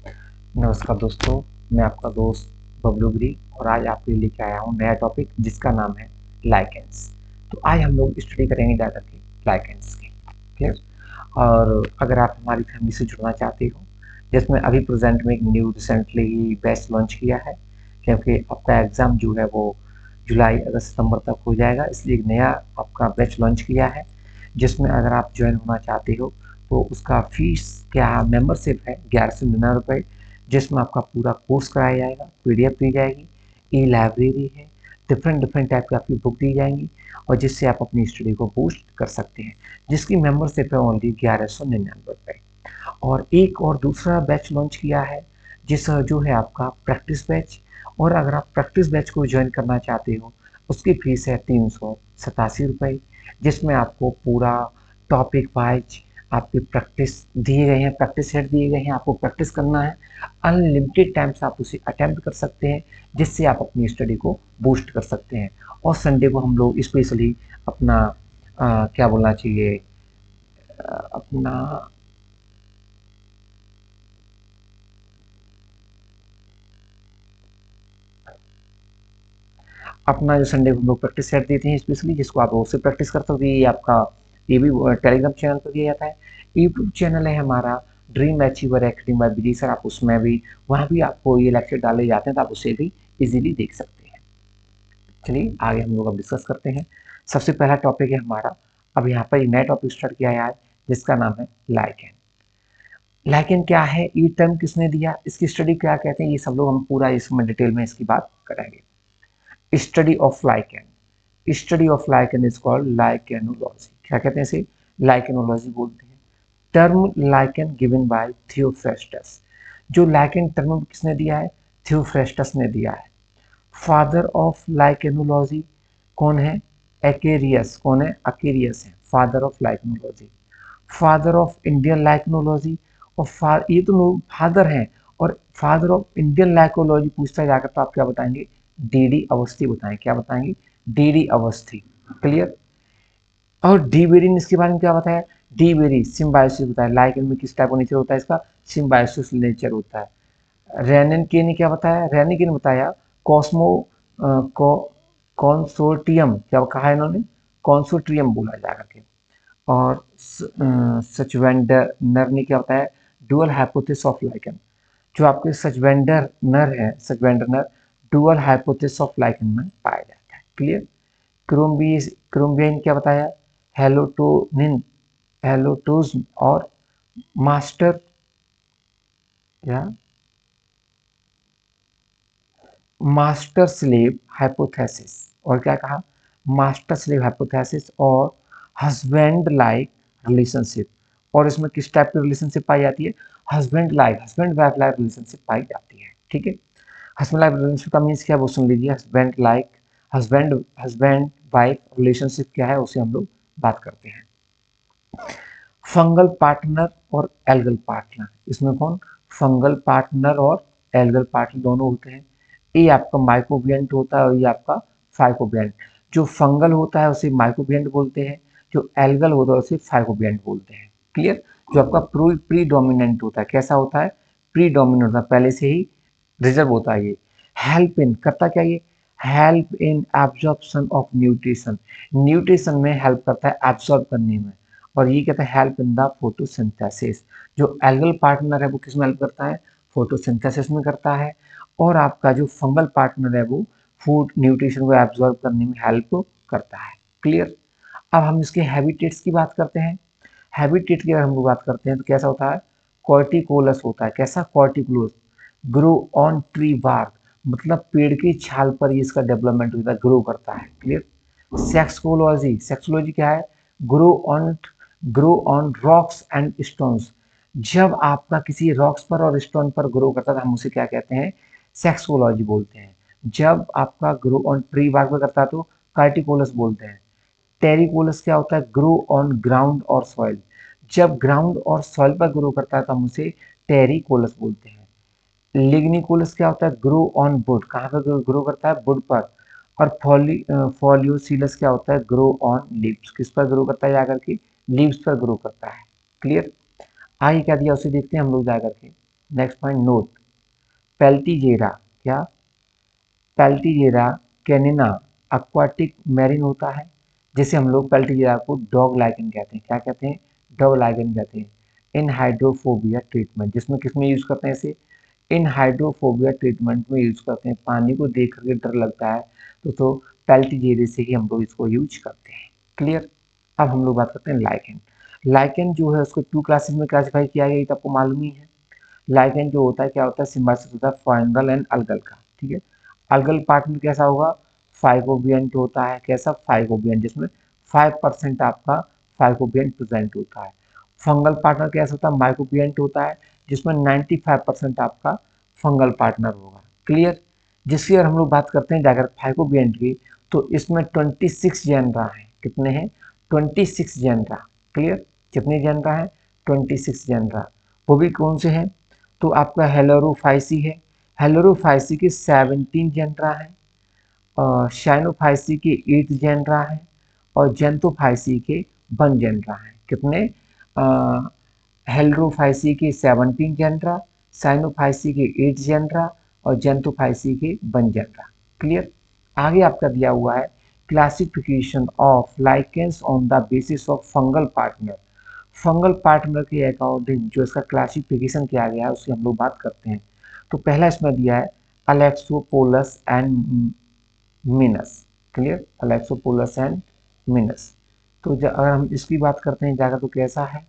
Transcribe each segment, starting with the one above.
नमस्कार दोस्तों, मैं आपका दोस्त बबलू गिरी और आज आपके लिए लेके आया हूँ नया टॉपिक जिसका नाम है लाइकेंस। तो आज हम लोग स्टडी करेंगे ज़्यादा के लाइकेंस की। क्लियर। और अगर आप हमारी फैमिली से जुड़ना चाहते हो, जिसमें अभी प्रेजेंट में एक न्यू रिसेंटली ही बैच लॉन्च किया है, क्योंकि आपका एग्ज़ाम जो है वो जुलाई अगस्त सितंबर तक हो जाएगा, इसलिए एक नया आपका बैच लॉन्च किया है जिसमें अगर आप ज्वाइन होना चाहते हो तो उसका फीस क्या मेंबरशिप है 1199 रुपये, जिसमें आपका पूरा कोर्स कराया जाएगा, पीडीएफ दी जाएगी, ई लाइब्रेरी है, डिफरेंट डिफरेंट टाइप की आपकी बुक दी जाएंगी और जिससे आप अपनी स्टडी को बूस्ट कर सकते हैं, जिसकी मेंबरशिप है ओनली 1199 रुपये। और एक और दूसरा बैच लॉन्च किया है जिस जो है आपका प्रैक्टिस बैच। और अगर आप प्रैक्टिस बैच को ज्वाइन करना चाहते हो, उसकी फीस है 387 रुपये, जिसमें आपको पूरा टॉपिक वाइज आपकी प्रैक्टिस दिए गए हैं, प्रैक्टिस सेट दिए गए हैं, आपको प्रैक्टिस करना है। अनलिमिटेड टाइम्स आप उसे अटेम्प्ट कर सकते हैं, जिससे आप अपनी स्टडी को बूस्ट कर सकते हैं। और संडे को हम लोग स्पेशली अपना क्या बोलना चाहिए, अपना अपना जो संडे को हम लोग प्रैक्टिस सेट देते हैं स्पेशली, जिसको आप उससे प्रैक्टिस कर सकते हैं। ये आपका ये भी टेलीग्राम चैनल पर दिया जाता है। यूट्यूब चैनल है हमारा ड्रीम अचीवर एकेडमी बाय विजय सर, आप उसमें भी वहाँ भी आपको ये लेक्चर डाले जाते हैं, तो आप उसे भी इजीली देख सकते हैं। चलिए आगे हम लोग अब डिस्कस करते हैं। सबसे पहला टॉपिक है हमारा, अब यहाँ पर एक नया टॉपिक स्टार्ट किया है आज, जिसका नाम है लाइकेन। लाइकेन क्या है, ये टर्म किसने दिया, इसकी स्टडी क्या कहते हैं, ये सब लोग हम पूरा इसमें डिटेल में इसकी बात करेंगे। Study of lichen, study of lichen is called lichenology. क्या कहते हैं इसे, लाइकेनोलॉजी बोलते हैं। Term lichen given by Theophrastus, जो लाइकेन टर्म किसने दिया है, थियोफ्रेस्टस ने दिया है। फादर ऑफ लाइकेनोलॉजी कौन है, एकेरियस, कौन है, अकेरियस है father of lichenology. Father of Indian lichenology, और ये तो लोग फादर हैं, और फादर ऑफ इंडियन लाइकोलॉजी पूछता जाकर तो आप क्या बताएंगे, डीडी अवस्थी बताएं, क्या बताएंगे, डीडी अवस्थी। क्लियर। और डी वेरी ने इसके बारे में क्या बताया, डी वेरी सिम्बायोसिस बताया, लाइकेन में किस टाइप का नेचर होता है इसका, सिम्बायोसिस नेचर होता है। रेनन के ने क्या बताया, रेनन के ने बताया कॉस्मो को कॉन्सोर्टियम, क्या कहा है इन्होंने, कॉन्सोर्टियम बोला जा करके। और सचवेंडर नर ने क्या बताया, डुअल हाइपोथेसिस ऑफ लाइकेन, जो आपके सचवेंडर नर है, सचवेंडर नर डुअल हाइपोथेसिस ऑफ लाइकेन में पाया जाता है। क्लियर। क्रोम्बियन क्या बताया, हेलोटोनिन, हेलोटोज और मास्टर, या मास्टर स्लेव हाइपोथेसिस, और क्या कहा, मास्टर स्लेव हाइपोथेसिस और हस्बैंड लाइक रिलेशनशिप। और इसमें किस टाइप की रिलेशनशिप पाई जाती है, husband like, husband wife like relationship पाई जाती है। ठीक है। हस्बैंड लाइक रिलेशनशिप का मीन्स क्या है वो सुन लीजिए, husband like, husband husband wife relationship क्या है उसे हम लोग बात करते हैं। फंगल पार्टनर और एल्गल पार्टनर, इसमें कौन, फंगल पार्टनर और एल्गल पार्टनर दोनों होते हैं। ये आपका माइक्रोबियंट होता है और ये आपका फाइकोबियंट। जो फंगल होता है उसे माइक्रोबियंट बोलते हैं, जो एल्गल होता है उसे फाइकोबियंट बोलते हैं। क्लियर। जो आपका प्री डोमिनेंट होता है, कैसा होता है, प्री डोमिनेंट होता है, पहले से ही रिजर्व होता है ये। हेल्प इन करता क्या ये, help in absorption of nutrition, nutrition में हेल्प करता है एब्जॉर्ब करने में। और ये कहता है हेल्प इन द फोटोसिंथेसिस, जो एल्गल पार्टनर है वो किस में हेल्प करता है, फोटोसिंथेसिस में करता है। और आपका जो फंगल पार्टनर है वो फूड न्यूट्रिशन को एब्जॉर्ब करने में हेल्प करता है। क्लियर। अब हम इसके हैबिटेट्स की बात करते हैं। हैबिटेट की अगर हम लोग बात करते हैं तो कैसा होता है, कॉर्टिकोलस होता है, कैसा, कॉर्टिकुलस, ग्रो ऑन ट्री बार्क, मतलब पेड़ की छाल पर ये इसका डेवलपमेंट होता है, ग्रो करता है। क्लियर। सेक्सोलॉजी, सेक्सोलॉजी क्या है, grow on, grow on rocks and stones, जब आपका किसी रॉक्स पर और स्टोन पर ग्रो करता है हम उसे क्या कहते हैं, सेक्सोलॉजी बोलते हैं। जब आपका ग्रो ऑन ट्री बार्क में करता है तो कार्टिकोलस बोलते हैं। टेरिकोलस क्या होता है, ग्रो ऑन ग्राउंड और सॉइल, जब ग्राउंड और सॉइल पर ग्रो करता है तो हम उसे टेरिकोलस बोलते हैं। लिग्निकोलस क्या होता है, ग्रो ऑन वुड, कहाँ पर ग्रो करता है, वुड पर। और फॉलियोसिलस क्या होता है, ग्रो ऑन लीव्स, किस पर ग्रो करता है जाकर के, लीव्स पर ग्रो करता है। क्लियर। आगे क्या दिया उसे देखते हैं हम लोग जाकर के। नेक्स्ट पॉइंट नोट, पेल्टीजेरा, क्या, पेल्टीजेरा कैनिना aquatic मैरिन होता है, जिसे हम लोग पेल्टीजेरा को डॉग लाइकन कहते हैं। क्या कहते हैं? डॉग लाइकन कहते हैं। इन हाइड्रोफोबिया ट्रीटमेंट, जिसमें किसमें यूज करते हैं इसे? इन हाइड्रोफोबिया ट्रीटमेंट में यूज करते हैं। पानी को देख करके डर लगता है तो पेल्टीजेरे से ही हम लोग इसको यूज करते हैं। क्लियर। अब हम लोग बात करते हैं लाइकेन। लाइकेन जो है उसको टू क्लासेस में क्लासिफाई किया गया, ये तो आपको मालूम ही है। लाइकेन जो होता है क्या होता है? सिम्बायोसिस होता है फंगल एंड अलगल का। ठीक है। अलगल पार्ट में कैसा होगा? फाइकोबियंट होता है। कैसा? फाइकोबियंट, जिसमें 5% आपका फाइकोबियंट प्रेजेंट होता है। फंगल पार्टनर कैसा होता है? माइकोबियंट होता है, जिसमें 95% आपका फंगल पार्टनर होगा। क्लियर। जिसकी अगर हम लोग बात करते हैं जाकर फाइकोबियंट की, तो इसमें 26 जेनरा है। कितने हैं? 26 जेनरा। क्लियर। कितने जेनरा है? 26 जेनरा। वो भी कौन से हैं? तो आपका हेलोरोफाइसी है। हेलोरोफाइसी के 17 जेनरा है, और शाइनोफाइसी के 8 जेनरा है, और जेंथोफाइसी के 1 जेनरा है। कितने? हेलोरोफाइसी के 17 जेनरा, साइनोफाइसी के 8 जेनरा, और जेंथोफाइसी के 1 जेनरा। क्लियर। आगे आपका दिया हुआ है classification of lichens on the basis of fungal partner. Fungal partner के अकॉर्डिंग जो इसका क्लासिफिकेशन किया गया है उसकी हम लोग बात करते हैं। तो पहला इसमें दिया है Alexopoulos and Mims. Clear. Alexopoulos and Mims. तो अगर हम इसकी बात करते हैं जाकर तो कैसा है?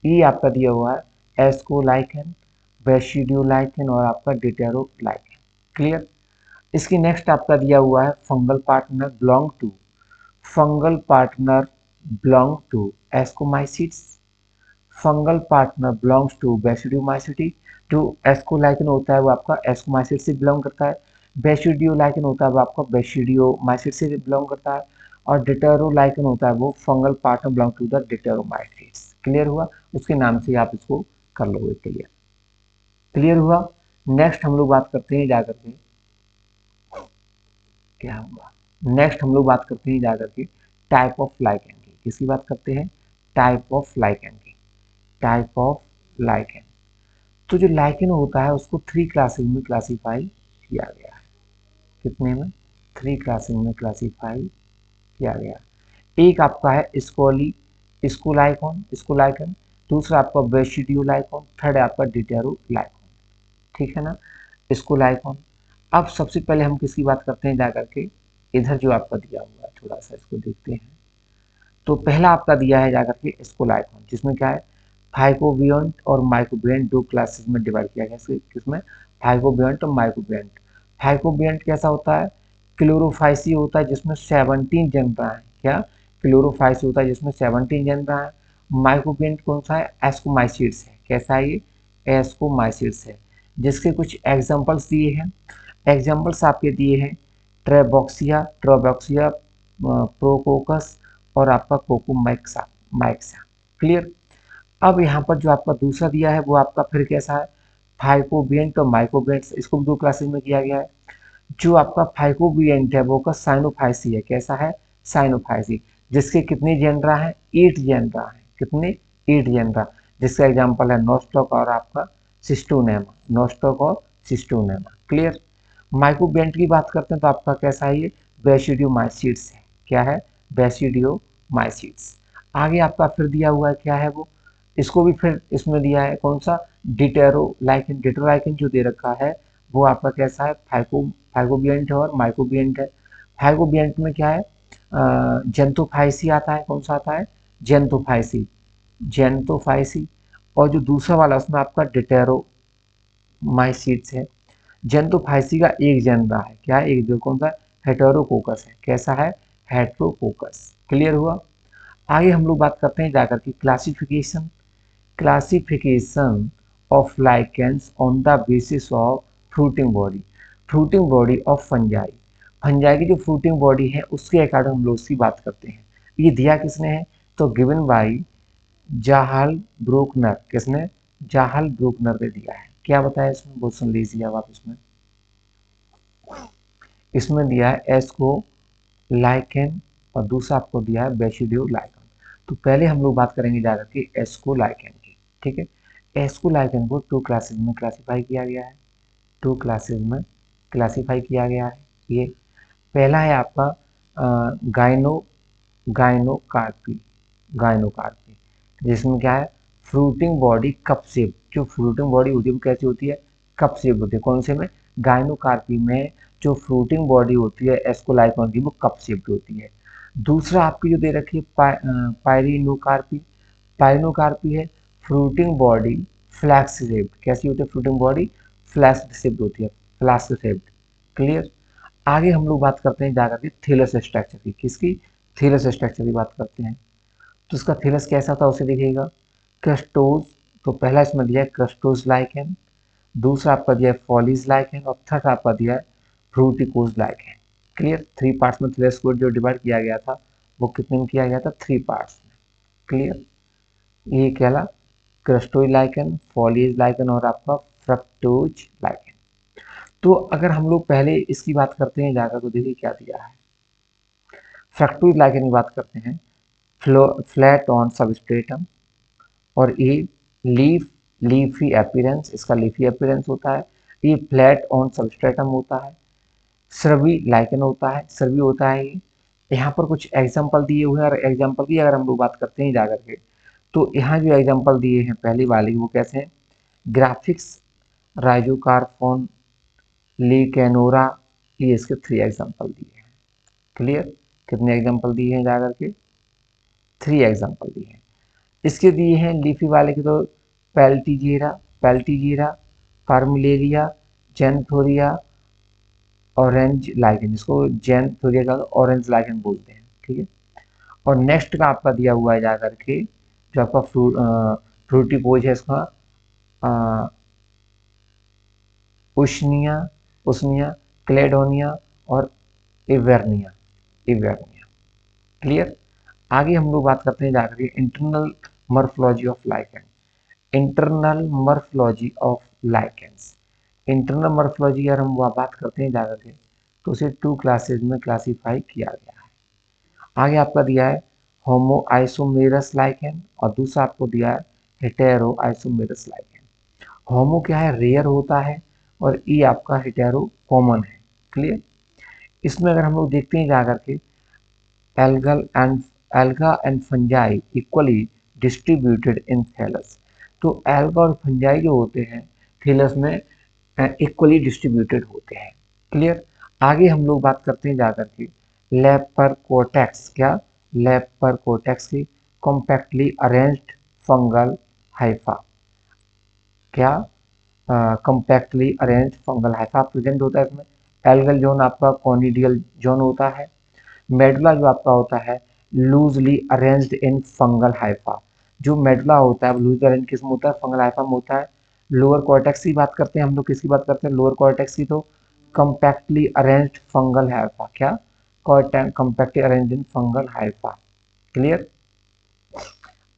ये आपका दिया हुआ है एस्कोलाइकेन, बेसिडियोलाइकेन और आपका डिटेरोलाइकेन। क्लियर। इसकी नेक्स्ट आपका दिया हुआ है fungal partner belong to, fungal partner belong to ascomycetes, fungal partner belongs to basidiomycetes. जो एस्कोलाइकन होता है वो आपका एस्कोमाइसिट से बिलोंग करता है, बेसिडियोलाइकन होता है वो आपका बेसिडियोमाइसिट से बिलोंग करता है, और डिटेरोलाइकन होता है वो fungal partner belong to the deuteromycetes. Clear हुआ? उसके नाम से आप इसको कर लोगे। क्लियर। क्लियर हुआ। नेक्स्ट हम लोग बात करते हैं जाकर के क्या हुआ, नेक्स्ट हम लोग बात करते हैं जाकर के टाइप ऑफ लाइकेन की। किसकी बात करते हैं? टाइप ऑफ लाइकेन की। Type of lichen. तो जो लाइकेन होता है उसको 3 क्लासेस में क्लासीफाई किया गया है। कितने में? 3 क्लासेस में क्लासीफाई किया गया। एक आपका है स्कोली, स्कोलाइकॉन, स्कोलाइकन। दूसरा आपका बेसिडियोलाइकॉन, थर्ड है आपका डिटेरोलाइकॉन। ठीक है ना? स्कोलाइकॉन। अब सबसे पहले हम किसकी बात करते हैं जाकर के, इधर जो आपका दिया हुआ है थोड़ा सा इसको देखते हैं। तो पहला आपका दिया है जाकर के स्कोलाइकॉन, जिसमें क्या है? फाइकोबियंट और माइकोबियंट दो क्लासेस में डिवाइड किया गया। किसमें? फाइकोबियंट और माइकोबियंट। फाइकोबियंट कैसा होता है? क्लोरोफाइसी होता है, जिसमें 17 जनरा है। क्या? क्लोरोफाइसी होता है जिसमें 17 जनरा है। माइकोबियंट कौन सा है? एस्कोमाइसिड्स है। कैसा है ये? एस्कोमाइसिड्स है, जिसके कुछ एग्जांपल्स दिए हैं। एग्जांपल्स आपके दिए हैं ट्रेबॉक्सिया, ट्रोबॉक्सिया, प्रोकोकस और आपका कोकोमैक्सा, मैक्सा। क्लियर। अब यहाँ पर जो आपका दूसरा दिया है वो आपका फिर कैसा है? फाइकोबियंट और माइकोबियंट। इसको भी 2 क्लासेस में किया गया है। जो आपका फाइकोबियंट है वो का साइनोफाइसी है। कैसा है? साइनोफाइसी, जिसके कितने जेनरा है? 8 जेनरा है। कितने? 8 जेनरा। जिसका एग्जांपल है नोस्टॉक और आपका सिस्टोनेमा, नोस्टॉक और सिस्टोनेमा। क्लियर। माइकोबियंट की बात करते हैं तो आपका कैसा है? ये बेसिडियोमाइसिट्स है। क्या है? बेसिडियोमाइसिट्स। आगे आपका फिर दिया हुआ है क्या है वो? इसको भी फिर इसमें दिया है कौन सा? डिटेरोलाइकिन। डिटेरोलाइकिन जो दे रखा है वो आपका कैसा है? फाइकोबियंट है और माइकोबियंट है। फाइकोबियंट में क्या है? जेंथोफाइसी आता है। कौन सा आता है? जेंथोफाइसी, जेंथोफाइसी। और जो दूसरा वाला उसमें आपका डिटेरोमाइसिट्स है। जेंथोफाइसी का एक जेनरा है। क्या है? एक जो कौन सा? हेटेरोकोकस है। कैसा है? हेटेरोकोकस। क्लियर हुआ। आगे हम लोग बात करते हैं जाकर के classification, classification of lichens on the basis of fruiting body, fruiting body of fungi. Fungi की जो फ्रूटिंग बॉडी है उसके अकॉर्डिंग हम लोग उसकी बात करते हैं। ये दिया किसने है? तो गिवन बाई जाहल ब्रूकनर। किसने? जाहल ब्रूकनर ने दिया है। क्या बताया इसमें? बहुत सुन लीजिए अब आप। इसमें दिया है एस्को लाइकेन और दूसरा आपको दिया है बेसिडियो लाइकेन। तो पहले हम लोग बात करेंगे जाकर के एस्को लाइकेन की। ठीक है। एस्कोलाइकन को टू क्लासेस में क्लासीफाई किया गया है, टू क्लासेस में क्लासीफाई किया गया है। ये पहला है आपका गाइनो गाइनोकार्पी गाइनोकार्पी जिसमें क्या है, फ्रूटिंग बॉडी कप शेप, जो फ्रूटिंग बॉडी होती है वो कैसी होती है, कप शेप होती है। कौन से में, गाइनोकार्पी में जो फ्रूटिंग बॉडी होती है एस्कोलाइकॉन की वो कप शेप होती है। दूसरा आपकी जो दे रखी है पायरिनोकार्पी, पायरिनोकार्पी है फ्रूटिंग बॉडी फ्लैक्स शेप्ड, कैसी होती है फ्रूटिंग बॉडी, फ्लैक्स शेप्ड होती है, फ्लैक्स शेप्ड। क्लियर। आगे हम लोग बात करते हैं जाकर के थैलस स्ट्रक्चर की, किसकी, थैलस स्ट्रक्चर की बात करते हैं। तो उसका थैलस कैसा था उसे देखिएगा, क्रस्टोज, तो पहला इसमें दिया है क्रस्टोज लाइकेन, दूसरा आपका दिया है फॉलीज लाइकेन और थर्ड आपका दिया है फ्रूटिकोज लाइकेन। क्लियर। थ्री पार्ट्स में थैलस को जो डिवाइड किया गया था वो कितने में किया गया था, थ्री पार्ट्स में। क्लियर। ये कहला क्रस्टोज लाइकेन, फॉलीज लाइकेन और आपका फ्रक्टोज लाइकेन। तो अगर हम लोग पहले इसकी बात करते हैं जाकर, तो देखिए क्या दिया है, फ्रक्टोज लाइकेन की बात करते हैं, फ्लैट ऑन सबस्ट्रेटम, और ये लीफ, लीफी अपीयरेंस, इसका लीफी अपीयरेंस होता है। ये फ्लैट ऑन सबस्ट्रेटम होता है। सर्वी लाइकेन होता है, सर्वी होता है ये। यहाँ पर कुछ एग्जांपल दिए हुए हैं, और एग्जांपल की अगर हम लोग बात करते हैं जाकर के, तो यहाँ जो एग्जांपल दिए हैं पहली वाली वो कैसे हैं, ग्राफिक्स, राइजोकार्पोन, लीकेनोरा, ये इसके थ्री एग्जांपल दिए हैं। क्लियर। कितने एग्जांपल दिए हैं जाकर के, थ्री एग्जांपल दिए हैं। इसके दिए हैं लीफी वाले के, तो पेल्टीजेरा, पेल्टीजेरा, फार्मिलेरिया, जेनथोरिया, ऑरेंज लाइकेन, जिसको जेनथोरिया का ऑरेंज लाइकेन बोलते हैं। ठीक है। और नेक्स्ट का आपका दिया हुआ है जाकर के, जो आपका फ्रूटिकोज है इसका उष्निया, उष्निया, क्लेडोनिया और इवेर्निया, इवेर्निया। क्लियर। आगे हम लोग बात करते हैं जाकर के internal morphology of lichen, internal morphology of lichens. Internal morphology अगर हम बात करते हैं जाकर के, तो उसे टू क्लासेज में क्लासीफाई किया गया है। आगे आपका दिया है होमो आइसोमेरस लाइकेन, और दूसरा आपको दिया है हेटेरो आइसोमेरस लाइकेन। होमो क्या है, रेयर होता है, और ई आपका हेटेरो कॉमन है। क्लियर। इसमें अगर हम लोग देखते हैं जाकर के, algal and alga and fungi equally distributed in thallus, तो एल्गा और फंजाई जो होते हैं थैलस में इक्वली डिस्ट्रीब्यूटेड होते हैं। क्लियर। आगे हम लोग बात करते हैं जाकर के लेपरकोटेक्स, क्या, लेपरकोटेक्स की कॉम्पैक्टली अरेंज्ड फंगल हाइफा, क्या, compactly arranged fungal Haifa present होता है इसमें। एल्गल जोन आपका कॉनिडियल जोन होता है। मेडुला जो आपका होता है loosely arranged in fungal Haifa, जो मेडुला होता है लूजली अरेंज किस में होता है, फंगल हाइफा में होता है। लोअर कॉर्टेक्स की बात करते हैं हम लोग, किसकी बात करते हैं, लोअर कॉर्टेक्स की, तो कम्पैक्टली अरेंज्ड फंगल हाइफा, क्या, compactly arranged in fungal Haifa. Clear.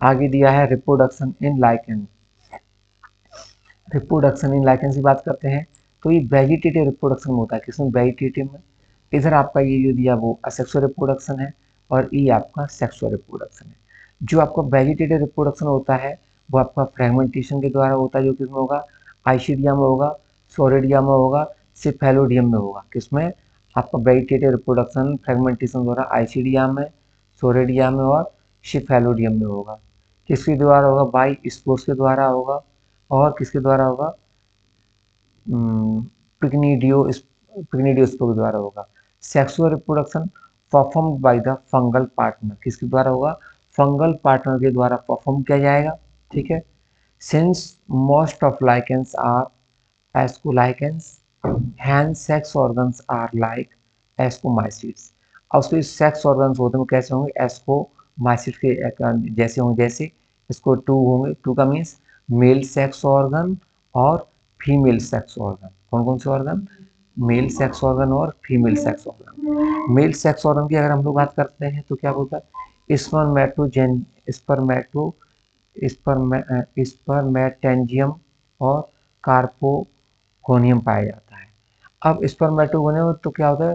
आगे दिया है reproduction in lichen, reproduction in lichen की बात करते हैं, तो ये वेजिटेटिव रिप्रोडक्शन होता है, किसमें, वेजिटेटिव में। इधर आपका ये जो दिया वो असेक्सुअल रिप्रोडक्शन है, और ये आपका सेक्सुअल रिप्रोडक्शन है। जो आपका वेजिटेटिव रिप्रोडक्शन होता है वो आपका फ्रेगमेंटेशन के द्वारा होता है, जो किसमें होगा, आइशिडिया में होगा, सोरिडिया में होगा, सिफेलोडियम में होगा। किसमें, आपका वेजिटेटिव रिप्रोडक्शन फ्रेगमेंटेशन द्वारा आइशिडिया में, सोरिडिया में और सिफेलोडियम में होगा। किसके द्वारा होगा, बाई स्पोर्स के द्वारा होगा, और किसके द्वारा होगा, पिग्निडियो, पिग्निडियोस्पोर के द्वारा होगा। Sexual reproduction performed by the fungal partner, किसके द्वारा होगा, फंगल पार्टनर के द्वारा परफॉर्म किया जाएगा। ठीक है। Since most of lichens are ascolichens, hand sex organs are like ascomycetes. और उसके सेक्स ऑर्गन्स होते हैं वो कैसे होंगे, एस्कोमाइसिट के जैसे होंगे, जैसे इसको टू होंगे, टू का मीन्स मेल सेक्स ऑर्गन और फीमेल सेक्स ऑर्गन। कौन कौन से ऑर्गन, मेल सेक्स ऑर्गन और female sex organ. Male sex organ की अगर हम लोग बात करते हैं तो क्या बोलता है, स्पर्मेटोजेन, स्पर्मेटो स्पर्मेटेंजियम और कार्पोगोनियम पाया जाता है। अब स्पर्मेटोगोनियम तो क्या होता है,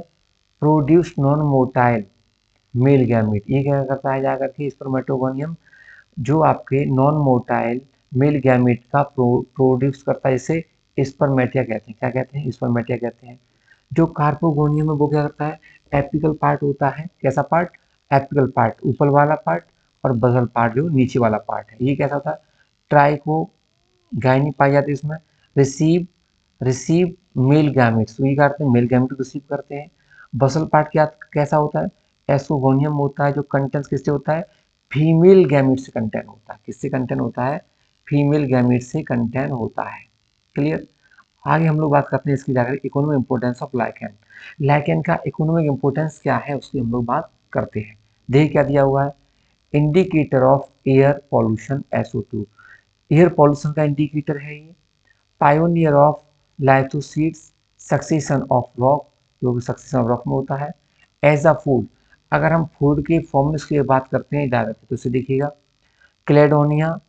produce non motile male gamete, ये क्या करता है जाकर के स्पर्मेटोगोनियम, जो आपके नॉन मोटाइल मेल गैमेट का प्रोड्यूस करता है, इसे स्पर्मेटिया कहते हैं। क्या कहते हैं? स्पर्मेटिया कहते हैं। जो कार्पोगोनियम है वो क्या करता है? एपिकल पार्ट होता है। कैसा पार्ट? एपिकल पार्ट, ऊपर वाला पार्ट, और बसल पार्ट जो नीचे वाला पार्ट है। ये कैसा होता है? ट्राइको गायनी पाई जाती है इसमें। रिसीव रिसीव मेल गैमेट्स, तो ये करते हैं मेल गैमेट रिसीव करते हैं। बसल पार्ट क्या कैसा होता है? एसोगोनियम होता है, जो कंटेंट किससे होता है? फीमेल गैमेट से कंटेंट होता है। किससे कंटेंट होता है? फीमेल गैमेट से कंटेंट होता है। क्लियर? आगे हम लोग बात करते हैं इसकी जाकर economic importance of lichen. Lichen का इकोनॉमिक इंपोर्टेंस क्या है उसकी हम लोग बात करते हैं। देखिए क्या दिया हुआ है? Indicator of air pollution SO2, air pollution का इंडिकेटर है ये। Pioneer of lithoseres, succession of rock, जो कि सक्सेशन ऑफ रॉक में होता है। एज अ फूड, अगर हम फूड के फॉर्म्स की बात करते हैं डायरेक्ट तो इसे देखिएगा। क्लेडोनिया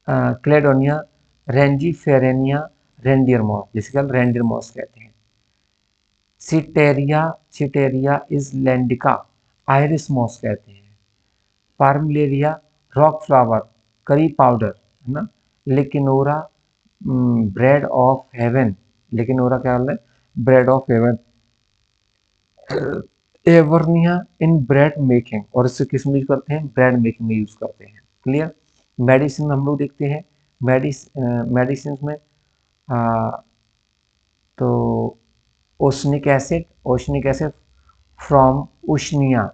क्लेडोनिया रेंजीफेरेनिया रेंडियर मॉस, जिसे कल रेंडियर मॉस कहते हैं। सिटेरिया सिटेरिया इजलैंडिका आयरिस मॉस कहते हैं। Parmelia rock flower curry powder, है ना। Lecanora bread of heaven, Lecanora क्या बोल रहे हैं? Bread of heaven. Evernia in bread making, और इससे किस में यूज करते हैं? ब्रेड मेकिंग में यूज करते हैं। क्लियर? मेडिसिन में हम लोग देखते हैं, मेडिसिन में आ, तो usnic acid from usnea,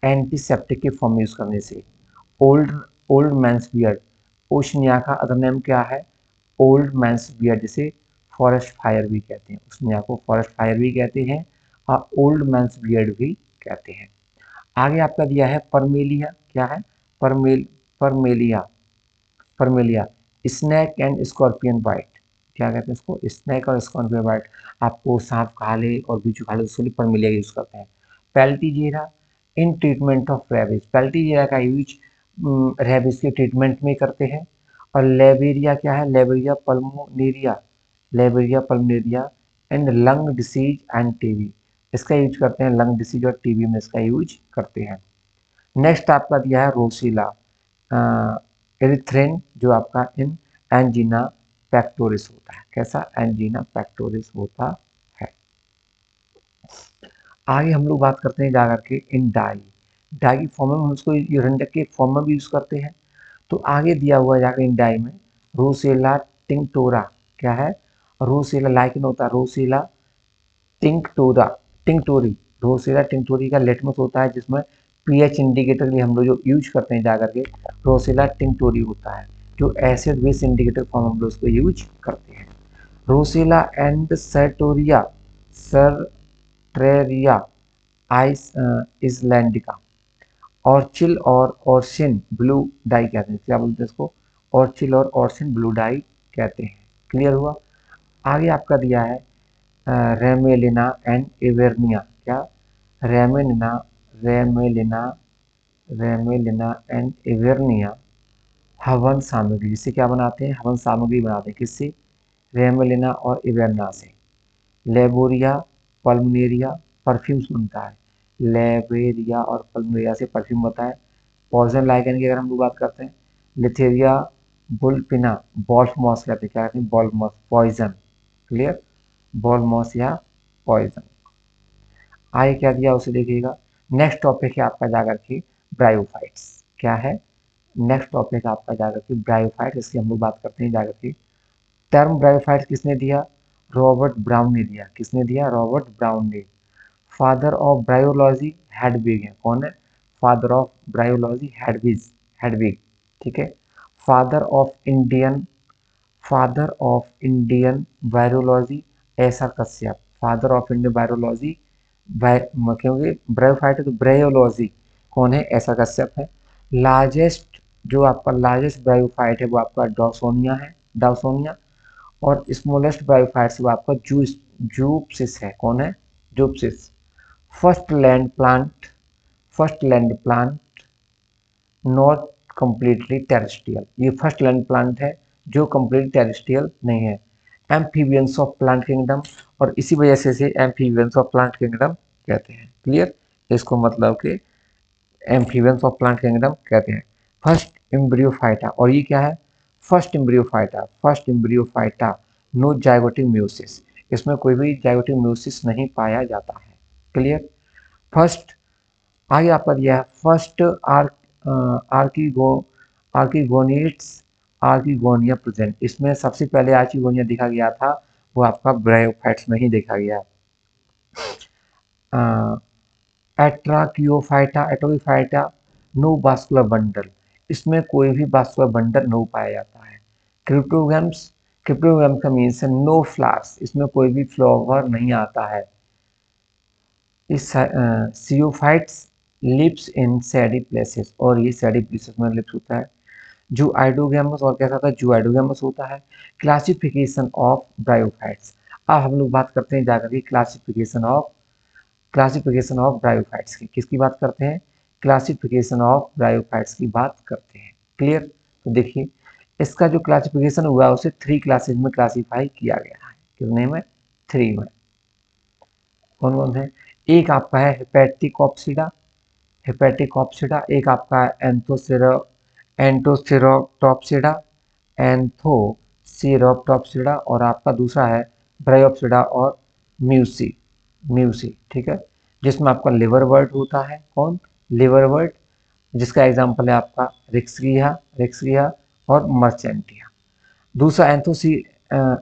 antiseptic के फॉर्म में यूज करने से। Old old man's beard, usnea का अदर नेम क्या है? ओल्ड मैंस बियर्ड, जिसे फॉरेस्ट फायर भी कहते हैं। उशनिया को फॉरेस्ट फायर भी कहते हैं और ओल्ड मैंस बियर्ड भी कहते हैं। आगे आपका दिया है परमेलिया। क्या है? Parmel परमेलिया परमेलिया snack and scorpion bite. क्या कहते हैं इसको? स्नैक और स्कॉर्पियन बाइट। आपको सांप खा ले और बिच्छू खा ले उसके लिए परमेलिया यूज करते हैं। पेल्टीजेरा इन ट्रीटमेंट ऑफ रेबिस, पेल्टीजेरा का यूज रेबिस के ट्रीटमेंट में करते हैं। और लेबेरिया क्या है? Lobaria pulmonaria and lung disease and TB, इसका यूज करते हैं। लंग डिसीज और टीबी में इसका यूज करते हैं। नेक्स्ट आपका दिया है रोसीला एरिथ्रेन, जो आपका इन एंजीना पैक्टोरिस होता है। कैसा? एंजीना पैक्टोरिस होता है। आगे हम लोग बात करते हैं जाकर के इन डाई, डाई की फॉर्म में हम उसको यूरेंडक के फॉर्म में भी यूज करते हैं। तो आगे दिया हुआ है जाकर इन डाई में रोसेला टिंक्टोरा। क्या है? रोसेला लाइकन होता है, रोसेला टिंक्टोरा टिंक्टोरी, रोसेला टिंक्टोरी का लेटमस होता है, जिसमें पीएच इंडिकेटर के लिए हम लोग जो यूज करते हैं जाकर के रोसेला टिंक्टोरी होता है, जो एसिड बेस इंडिकेटर फॉर्म हम लोग उसको यूज करते हैं। रोसेला एंड सर्टोरिया सर्ट्रेरिया आइस इस्लैंडिका, ऑर्चिल और ऑर्सिन ब्लू डाई कहते हैं। क्या बोलते हैं इसको? ऑर्चिल और ऑर्सिन ब्लू डाई कहते हैं। क्लियर हुआ? आगे आपका दिया है रेमेलिना एंड इवेर्निया। क्या? रेमेलिना रेमेलिना रेमेलिना एंड इवेर्निया हवन सामग्री, जिससे क्या बनाते हैं? हवन सामग्री बनाते हैं। किससे? रेमेलिना और इवेर्ना से। लेबोरिया पल्मनेरिया परफ्यूम्स बनता है। लेबेरिया और पल्मनेरिया से परफ्यूम बनता है। पॉइजन लाइकेन की अगर हम लोग बात करते हैं, लिथेरिया बुलपिना बॉल्फ मॉस कहते हैं। क्या कहते हैं? Wolf moss poison. क्लियर? बॉल मॉस या पॉइजन। आगे क्या दिया उसे देखिएगा। नेक्स्ट टॉपिक है आपका जाकर के ब्रायोफाइट्स। क्या है? नेक्स्ट टॉपिक आपका जाकर के ब्रायोफाइट, इसकी हम लोग बात करते हैं जाकर के। टर्म ब्रायोफाइट्स किसने दिया? रॉबर्ट ब्राउन ने दिया। किसने दिया? रॉबर्ट ब्राउन ने। फादर ऑफ ब्रायोलॉजी हेडविग है। कौन है? Father of bryology Hedwig. ठीक है। Father of Indian virology S R Kashyap. Father of Indian virology, क्योंकि ब्रायोफाइट है तो ब्रायोलॉजी कौन है? एस आर कश्यप है। लार्जेस्ट, जो आपका लार्जेस्ट ब्रायोफाइट है वो आपका डाउसोनिया। और स्मॉलेस्ट ब्रायोफाइट वो आपका जूपसिस है। कौन है? Zoopsis. First land plant not completely terrestrial, ये फर्स्ट लैंड प्लांट है जो कंप्लीट टेरेस्ट्रियल नहीं है। एम्फीबियंस ऑफ प्लांट किंगडम, और इसी वजह से एम्फीबियंस ऑफ प्लांट किंगडम कहते हैं। क्लियर? इसको मतलब कि एम्फीबियंस ऑफ प्लांट किंगडम कहते हैं। फर्स्ट एम्ब्रियोफाइटा, और ये क्या है? First Embryophyta no zygotic meiosis, इसमें कोई भी जाइगोटिक म्यूसिस नहीं पाया जाता है। क्लियर। फर्स्ट आगे आपका दिया है फर्स्ट आर्किगो आर्किगोनिट्स आर्किगोनिया प्रेजेंट, इसमें सबसे पहले आर्किगोनिया देखा गया था, वो आपका ब्रायोफाइट्स में ही देखा गया। एट्राकियोफाइटा एटोफाइटा नो वास्कुलर बंडल, इसमें कोई भी वास्कुलर बंडल नहीं पाया जाता है। क्रिप्टोगैम्स क्रिप्टोगैम का मीन्स है नो फ्लावर्स, इसमें कोई भी फ्लावर नहीं आता है। इस सियोफाइट्स लिप्स इन सैडी प्लेसेस, और ये सैडी प्लेसेस में लिप्स होता है। जो आइडोगैमस और कैसा था, जो आइडोगैमस होता है। क्लासिफिकेशन ऑफ ब्रायोफाइट्स, अब हम लोग बात करते हैं जाकर के क्लासिफिकेशन ऑफ ब्रायोफाइट्स की। किसकी बात करते हैं, क्लासिफिकेशन ऑफ ब्रायोफाइट्स की बात करते हैं। क्लियर। तो देखिए इसका जो क्लासिफिकेशन हुआ है उसे 3 क्लासेज में क्लासिफाई किया गया है। कितने में, 3 में। कौन कौन से, एक आपका है हेपेटिकॉप्सिडा, एक आपका है एंथोसेरोटॉप्सिडा और आपका दूसरा है ब्रायोप्सिडा और म्यूसी म्यूसी ठीक है, जिसमें आपका लिवरवर्ट होता है। कौन, लिवरवर्ट, जिसका एग्जांपल है आपका रिक्सरिया और मर्चेंटिया। दूसरा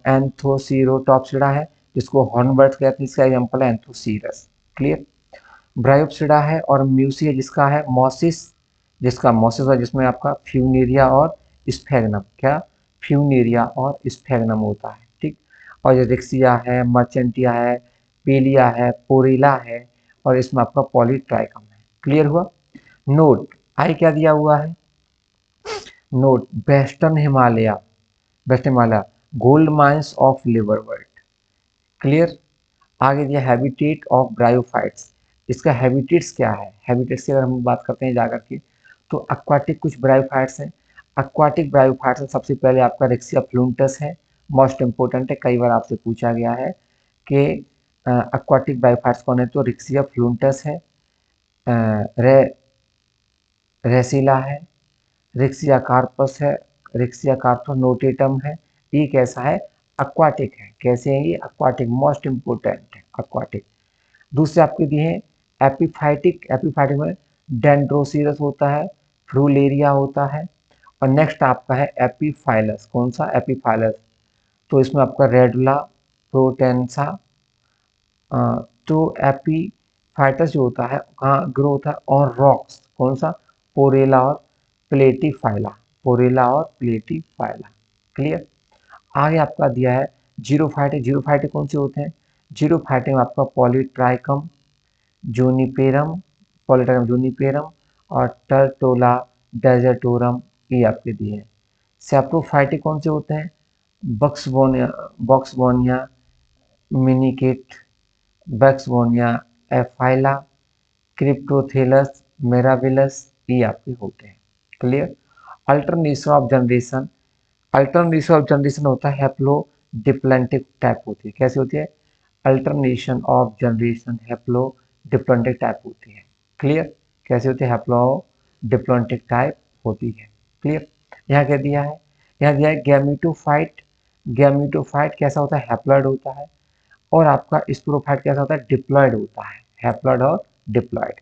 एंथोसीरोटॉप्सिडा है, जिसको हॉर्नबर्ट कहते हैं, इसका एग्जांपल है एंथोसीरस। क्लियर। ब्रायोप्सिडा है और म्यूसी है, जिसका है मॉसिस है, जिसमें आपका फ्यूनेरिया और स्फेगनम, क्या, फ्यूनेरिया और स्फेगनम होता है। ठीक। और जो रिक्सिया है, मर्चेंटिया है, पेलिया है, पोरेला है, और इसमें आपका पॉलीट्राइकम है। क्लियर हुआ। नोट आई क्या दिया हुआ है, note western Himalaya gold mines of liverwort. Clear. आगे दिया हैबिटेट ऑफ ब्रायोफाइट्स, इसका हैबिटेट्स क्या है, हैबिटेट्स की अगर हम बात करते हैं जाकर के, तो एक्वाटिक कुछ ब्रायोफाइट्स हैं। एक्वाटिक ब्रायोफाइट्स में सबसे पहले आपका रिक्सिया फ्लूंटस है, मोस्ट इंपोर्टेंट है, कई बार आपसे पूछा गया है कि एक्वाटिक ब्रायोफाइट्स कौन है, तो रिक्सिया फ्लूंटस है, रे रेसिला है, रिक्सिया कार्पस है, रिक्सिया कार्पोनोटेटम है। ये कैसा है, एक्वाटिक है। कैसे है ये, एक्वाटिक, मोस्ट इंपोर्टेंट है एक्वाटिक। दूसरे आपके दिए हैं एपिफाइटिक में डेंड्रोसीरस होता है, फ्रूलेरिया होता है, और नेक्स्ट आपका है एपीफाइलस। कौन सा, एपीफाइलस, तो इसमें आपका रेडुला, प्रोटेंसा, तो एपीफाइटस जो होता है कहाँ ग्रो होता है, और रॉक्स, कौन सा, पोरेला और प्लेटीफाइला। क्लियर। आगे आपका दिया है जीरोफाइटिक कौन से होते हैं, जीरोफाइटिक में आपका जूनिपेरम जूनिपेरम और टर्टोला डेजर्टोरम, ये आपके दिए हैं। सैप्रोफाइटिक कौन से होते हैं, बॉक्सबोनिया मिनिकेट, बैक्सबोनिया एफाइला, क्रिप्टोथेलस मेराविलस, ये आपके होते हैं। क्लियर। अल्टरनेशन ऑफ जनरेशन होता है हैप्लो डिप्लेंटिक टाइप होती है। कैसे होती है, alternation of generation haplo diplontic type होती है। क्लियर। कैसे होती है, हैप्लो डिप्लेंटिक टाइप होती है। क्लियर। यहाँ क्या दिया है, यहाँ दिया है गैमीटोफाइट कैसा होता है, हैप्लॉइड होता है, और आपका स्पोरोफाइट कैसा होता है, डिप्लॉइड होता है, हैप्लॉइड और डिप्लॉइड।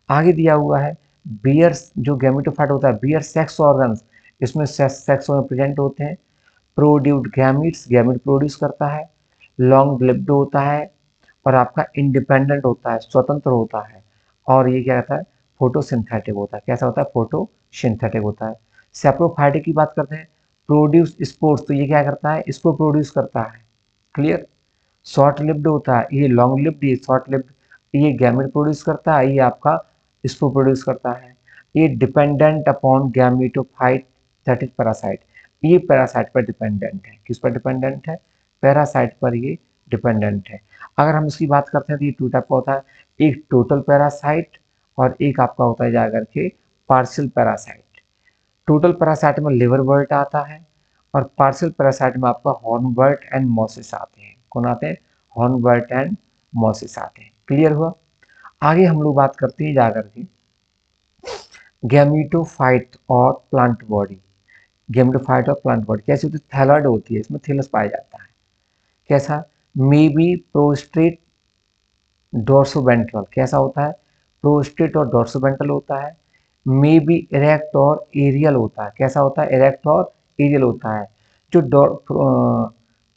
आगे दिया हुआ है बियर, जो गैमीटोफाइट होता है, बियर सेक्स ऑर्गन्स, इसमें सेक्स ऑर्गन प्रेजेंट होते हैं। प्रोड्यूस्ड गैमिट्स, गैमिट प्रोड्यूस करता है, लॉन्ग लिव्ड होता है, और आपका इंडिपेंडेंट होता है, स्वतंत्र होता है, और ये क्या रहता है, फोटोसिंथेटिक होता है। कैसा होता है, फोटोसिंथेटिक होता है। सेप्रोफाइटिक की बात करते हैं, प्रोड्यूस स्पोर्स, तो ये क्या करता है, इसको प्रोड्यूस करता है। क्लियर। शॉर्ट लिव्ड होता है, ये लॉन्ग लिव्ड, ये शॉर्ट लिव्ड, ये गैमेट प्रोड्यूस करता है, ये आपका इसको प्रोड्यूस करता है। ये dependent upon gametophyte that is parasite, ये पैरासाइट पर डिपेंडेंट है। किस पर डिपेंडेंट है, पैरासाइट पर ये डिपेंडेंट है। अगर हम इसकी बात करते हैं तो ये 2 टाइप का होता है, एक टोटल पैरासाइट और एक आपका होता है जाकर के पार्शियल पैरासाइट। टोटल पैरासाइट में लिवरवर्ट आता है, और पार्शियल पैरासाइट में आपका हॉर्नवर्ट एंड मॉसिस आते हैं। कौन आते हैं, हॉर्नवर्ट एंड मॉसिस आते हैं। क्लियर हुआ। आगे हम लोग बात करते हैं जाकर के गैमीटोफाइट और प्लांट बॉडी। गेमेटोफाइट और प्लांट बॉडी कैसी होती है, थैलॉइड होती है, इसमें थैलस पाया जाता है। कैसा, मे बी प्रोस्ट्रेट डोर्सोवेंट्रल, कैसा होता है, प्रोस्टेट और डोर्सोवेंट्रल होता है। मे बी इरेक्ट और एरियल होता है, कैसा होता है, इरेक्ट और एरियल होता है। जो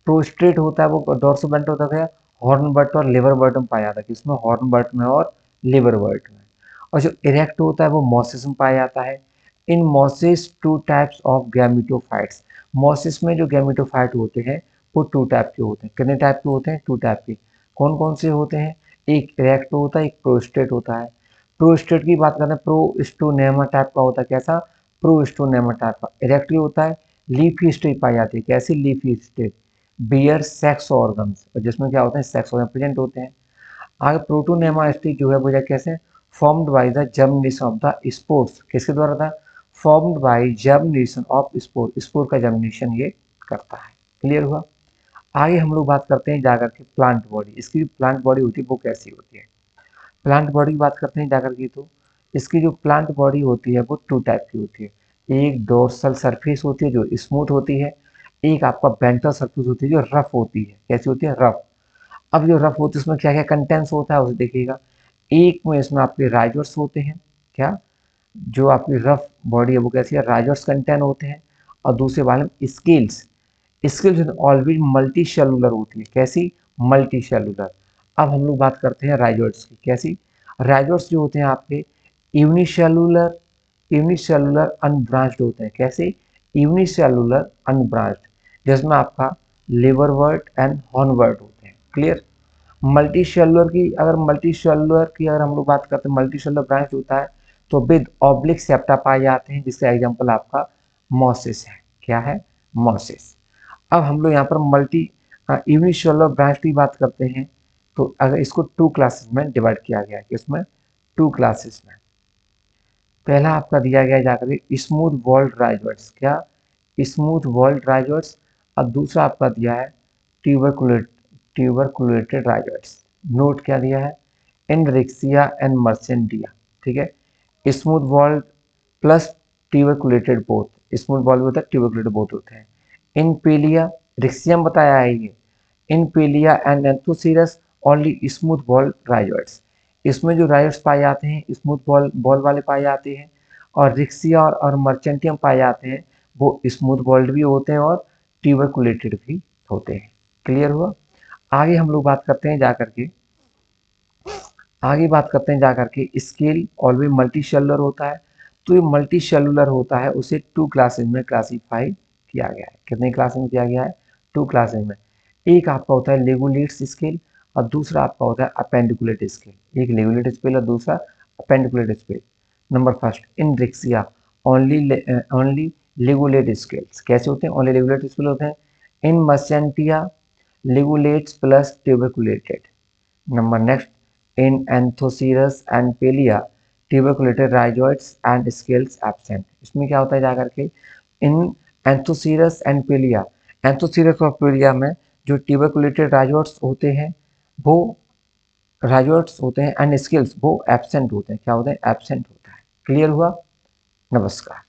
प्रोस्टेट होता है वो डोर्सोवेंट्रल होता है, हॉर्नबर्ट और लिवरबर्ट में पाया जाता है, किसमें, हॉर्नबर्ट में और लिवरबर्ट में। और जो इरेक्ट होता है वो मॉसिस में पाया जाता है। In mosses two types of gametophytes, mosses में जो गैमेटोफाइट होते हैं वो टू टाइप के होते हैं। कितने टाइप के होते हैं, टू टाइप के। कौन कौन से होते हैं, एक इरेक्ट होता है, एक प्रोस्टेट होता है। प्रोस्टेट की बात करते हैं, प्रोस्टोनेमा टाइप का होता है, कैसा, प्रोस्टोनेमा टाइप का। इरेक्ट भी होता है, लीफी स्टेज पाई जाती है, कैसी, leafy stage, bear sex organs, जिसमें क्या होते हैं, सेक्स ऑर्गन प्रेजेंट होते हैं। आगे प्रोटोनेमा स्टेज जो है वो कैसे, formed by the germination of the spores, किसके द्वारा था, formed by germination of spore, spore का जर्मिनेशन ये करता है। क्लियर हुआ। आगे हम लोग बात करते हैं जाकर के प्लांट बॉडी, इसकी जो प्लांट बॉडी होती है वो कैसी होती है। प्लांट बॉडी की बात करते हैं जाकर के, तो इसकी जो प्लांट बॉडी होती है वो टू टाइप की होती है। एक डोर्सल सरफेस होती है जो स्मूथ होती है, एक आपका वेंट्रल सरफेस होती है जो रफ होती है, कैसी होती है, रफ। अब जो रफ होती है उसमें क्या क्या कंटेंट्स होता है उसे देखिएगा। एक में इसमें आपके राइजर्स होते हैं, क्या, जो आपकी रफ बॉडी है वो कैसी है, राइजर्स कंटेंट होते हैं। और दूसरे वाले में scales, scales always multi cellular होती है, कैसी, मल्टी सेलुलर। अब हम लोग बात करते हैं राइजर्स की, कैसी, राइजर्स जो होते हैं आपके यूनिसेलुलर, यूनिसेलुलर अनब्रांच्ड होते हैं, कैसे, यूनिसेलुलर अनब्रांच्ड, जिसमें आपका लिवरवर्ट एंड हॉर्नवर्ट होते हैं। क्लियर। मल्टी सेलुलर की, अगर मल्टी सेलुलर की अगर हम लोग बात करते हैं, मल्टी सेलुलर ब्रांच होता है तो विद ऑब्लिक सेप्टा पाए जाते हैं, जिसका एग्जांपल आपका मॉसिस है, क्या है, मॉसिस। अब हम लोग यहाँ पर मल्टी यूनिसेलुलर ब्रांच की बात करते हैं, तो अगर इसको टू क्लासेस में डिवाइड किया गया है, इसमें टू क्लासेस में। पहला आपका दिया गया है जाकर स्मूथ वॉल्ड राइजर्स, क्या, स्मूथ वॉल्ड राइजर्स। और दूसरा आपका दिया है ट्यूबरकुलेटेड राइजर्स। नोट क्या दिया है, एनरिक्सिया एंड मर्सेंडिया, ठीक है, smooth walled plus tuberculated both, smooth walled होता है, ट्यूबरकुलेटेड बोथ होते हैं। इनपेलिया, रिक्सियम बताया है ये, in Pellia and Anthoceros only smooth walled rhizoids, इसमें जो राइजर्स पाए जाते हैं स्मूथ बॉल बॉल वाले पाए जाते हैं। और रिक्सिया और मर्चेंटियम पाए जाते हैं, वो स्मूथ बॉल्ड भी होते हैं और ट्यूबरकुलेटेड भी होते हैं। क्लियर हुआ। आगे हम लोग बात करते हैं जाकर के, आगे बात करते हैं जाकर के स्केल ऑलवेज मल्टी सेलुलर होता है। तो ये मल्टी सेलुलर होता है, उसे टू क्लासेज में क्लासीफाई किया गया है। कितने क्लासेज में किया गया है, टू क्लासेज में। एक आपका होता है लेगुलेट्स स्केल और दूसरा आपका होता है अपेंडिकुलेट स्केल। एक लेगुलेट स्केल और दूसरा appendiculate scale. Number first in Riccia only ligulate scales, कैसे होते हैं, ओनली लेगुलेट स्केल होते हैं। In Marchantia ligulates plus tuberculated. Number next in Anthocyrus and Pelia tuberculated rhizoids and scales absent। इसमें क्या होता है जाकर के, इन Anthocyrus and Pelia, Anthocyrus और Pelia में जो tuberculated rhizoids होते हैं वो rhizoids होते हैं एंड scales वो एबसेंट होते हैं, क्या होते हैं, एबसेंट होता है। क्लियर हुआ। नमस्कार।